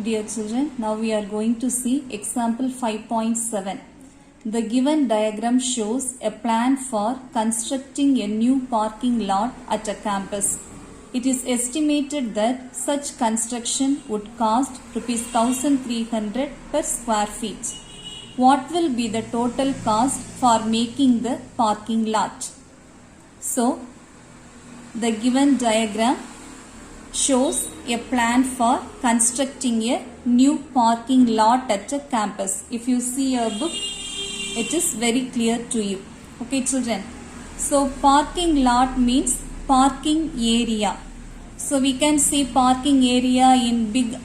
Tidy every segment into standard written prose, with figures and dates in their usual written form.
Dear children, now we are going to see example 5.7. The given diagram shows a plan for constructing a new parking lot at a campus. It is estimated that such construction would cost rupees 1300 per square feet. What will be the total cost for making the parking lot? So, the given diagram shows a plan for constructing a new parking lot at a campus. If you see your book, it is very clear to you. Okay, children. So, parking lot means parking area. So, we can see parking area in big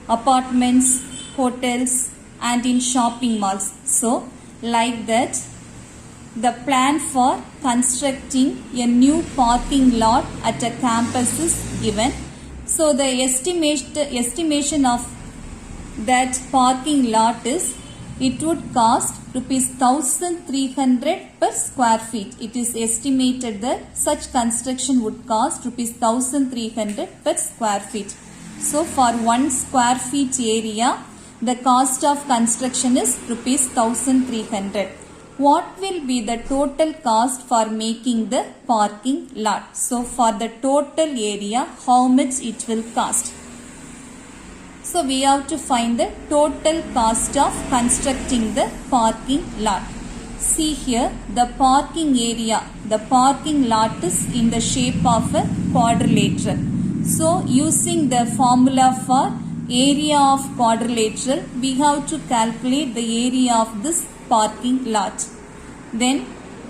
apartments, hotels and in shopping malls. So, like that, the plan for constructing a new parking lot at a campus is given. So the estimation of that parking lot is, it would cost rupees 1300 per square feet. It is estimated that such construction would cost rupees 1300 per square feet. So for 1 square feet area, the cost of construction is rupees 1300. What will be the total cost for making the parking lot? So for the total area, how much it will cost? So we have to find the total cost of constructing the parking lot. See here, the parking area, the parking lot is in the shape of a quadrilateral. So using the formula for area of quadrilateral, we have to calculate the area of this parking lot. Then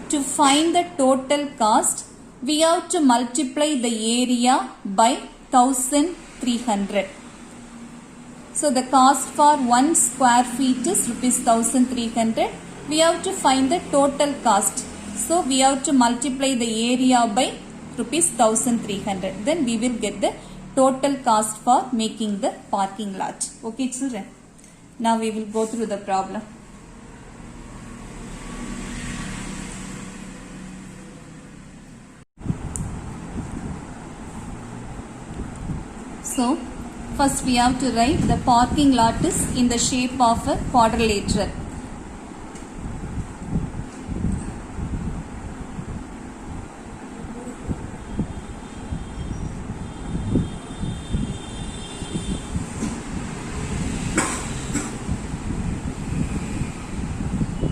to find the total cost, we have to multiply the area by 1300. So the cost for 1 square feet is rupees 1300. We have to find the total cost. So we have to multiply the area by rupees 1300. Then we will get the total cost for making the parking lot. Okay, children. Now we will go through the problem. So, first we have to write the parking lot is in the shape of a quadrilateral.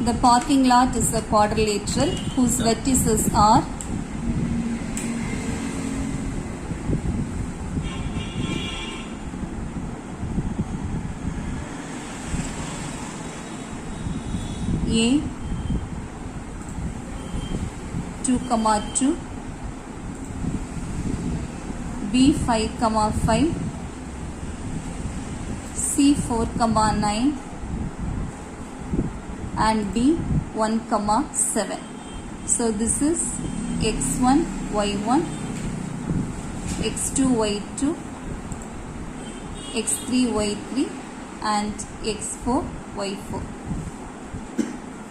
The parking lot is a quadrilateral whose vertices are A 2, 2, B 5, 5, C 4, 9 and D 1, 7. So this is x1, y1, x2, y2, x3, y3 and x4, y4.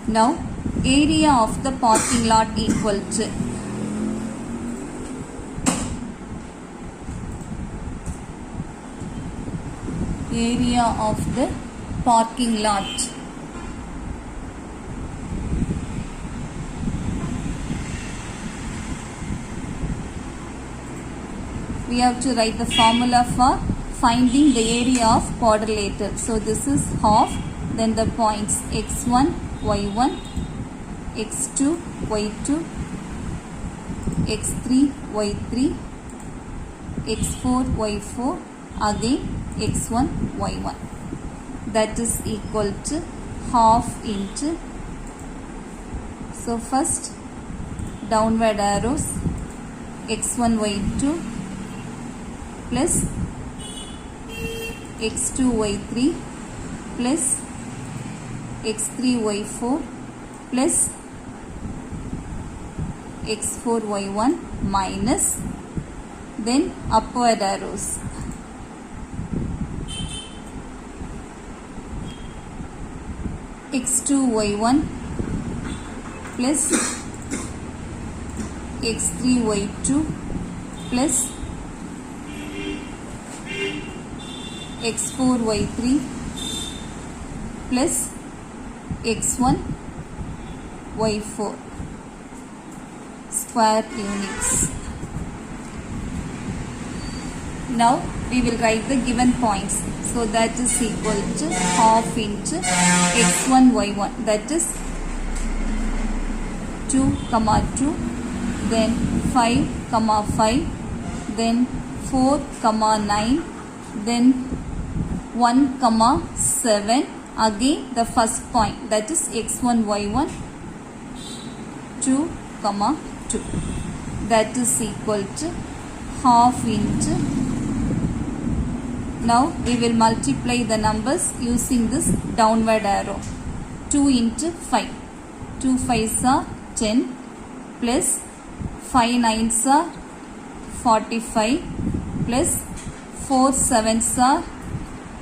Now, area of the parking lot equal to area of the parking lot. We have to write the formula for finding the area of quadrilateral. So this is half, then the points x1, y1, x2, y2, x3, y3, x4, y4, again x1, y1. That is equal to half into. So first downward arrows, x1, y2 plus x2, y3 plus x3, y4 plus x4, y1 minus, then upward arrows. x2, y1 plus x3, y2 plus x4 y3 plus x1 y4 square units. Now we will write the given points. So that is equal to half into x1 y1, that is 2 comma 2, then 5 comma 5, then 4 comma 9, then 1 comma 7, again the first point, that is x1 y1 2 comma 2, that is equal to half into. Now we will multiply the numbers using this downward arrow. 2 into 5, 2 5s are 10 plus 5 9s are 45 plus 4 7s are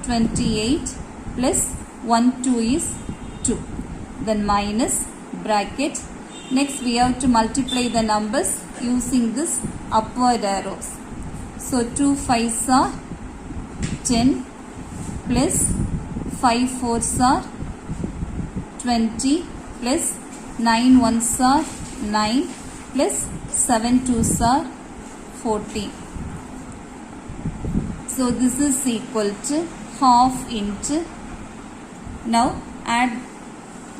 28 plus 1 2 is 2, then minus bracket. Next we have to multiply the numbers using this upward arrows. So 2 5s are 10 plus 5 4s are 20 plus 9 1s are 9 plus 7 2s are 14. So this is equal to half into. Now add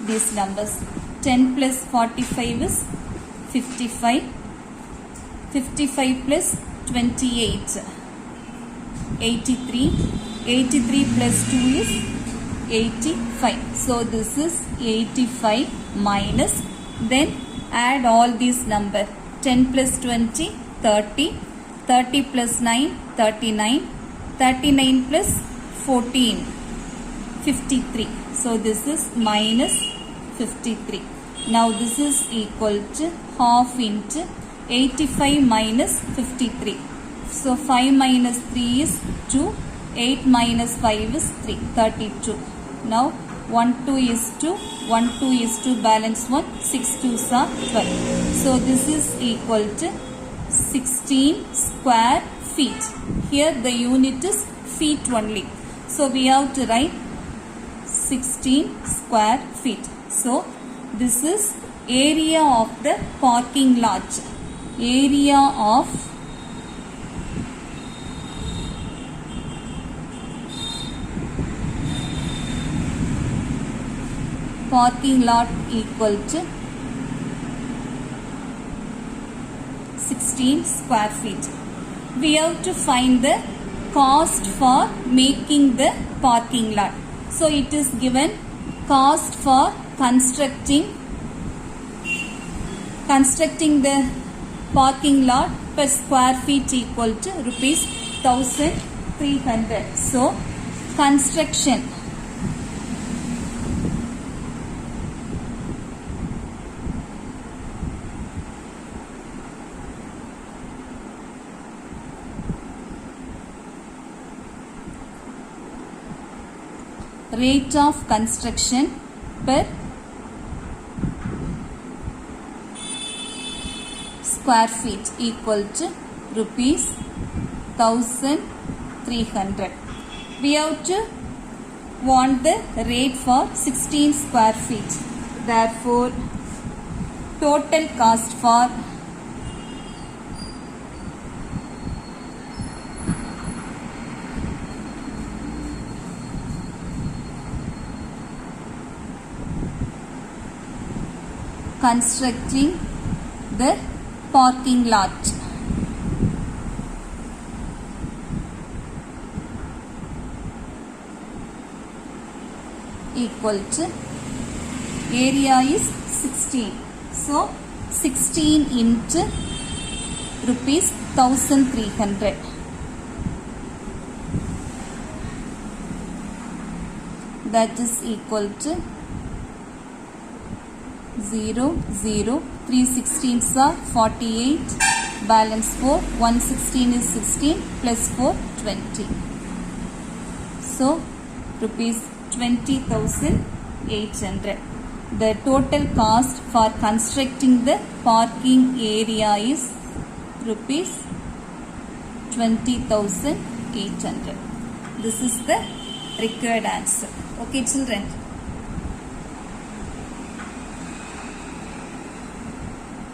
these numbers. 10 plus 45 is 55. 55 plus 28, 83. 83 plus 2 is 85. So this is 85 minus. Then add all these numbers. 10 plus 20, 30. 30 plus 9, 39. 39 plus 14, 53. So this is minus 53. Now this is equal to half into 85 minus 53. So 5 minus 3 is 2. 8 minus 5 is 3. 32. Now 1 2 is 2. 1 2 is 2. Balance 1. 6 2s are 12. So this is equal to 16 square feet. Here the unit is feet only. So we have to write 16 square feet. So this is area of the parking lot. Area of parking lot equal to 16 square feet. We have to find the cost for making the parking lot. So it is given cost for constructing the parking lot per square feet equal to rupees 1300. So construction rate of construction per square feet equal to rupees 1300. We have to want the rate for 16 square feet. Therefore, total cost for constructing the parking lot equal to area is 16. So 16 into rupees 1300. That is equal to 0, 0, 3 16s are 48, balance 4, 116 is 16, plus 4, 20. So, rupees 20,800. The total cost for constructing the parking area is rupees 20,800. This is the required answer. Okay children.